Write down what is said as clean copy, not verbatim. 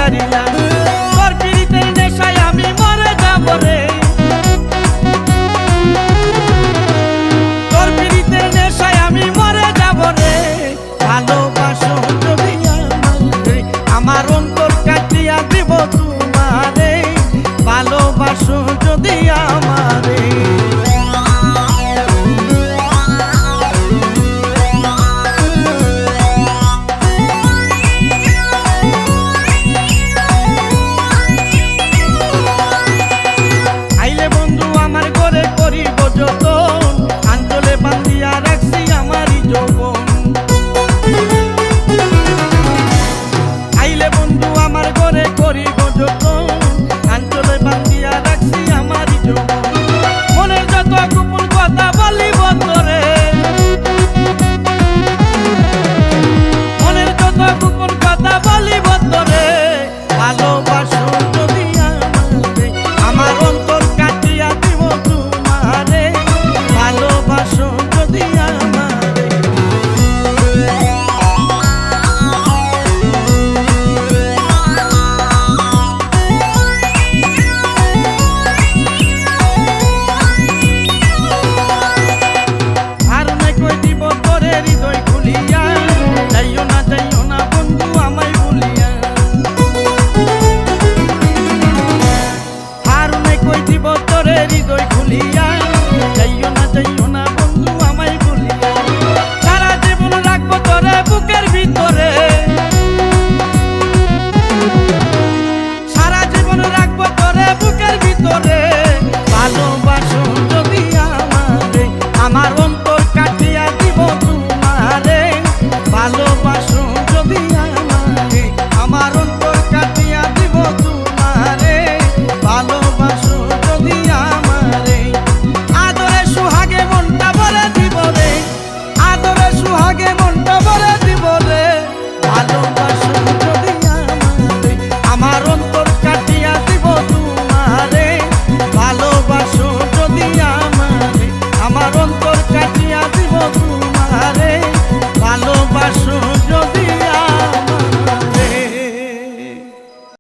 পারিয়া তোর পিরিতের নেশায় আমি মরে যাব রে তোর পিরিতের নেশায় আমি মরে যাব রে ভালোবাসো যদি আমারে আমার অন্তর কাটিয়া দিব তোমারে ভালোবাসো যদি আমারে আইলে বন্ধু আমার ঘরে করিব যতন আঞ্চলে বান্ধিয়া রাখছি আমারই যৌবন আইলে বন্ধু আমার ঘরে করিব যতন আঞ্চলে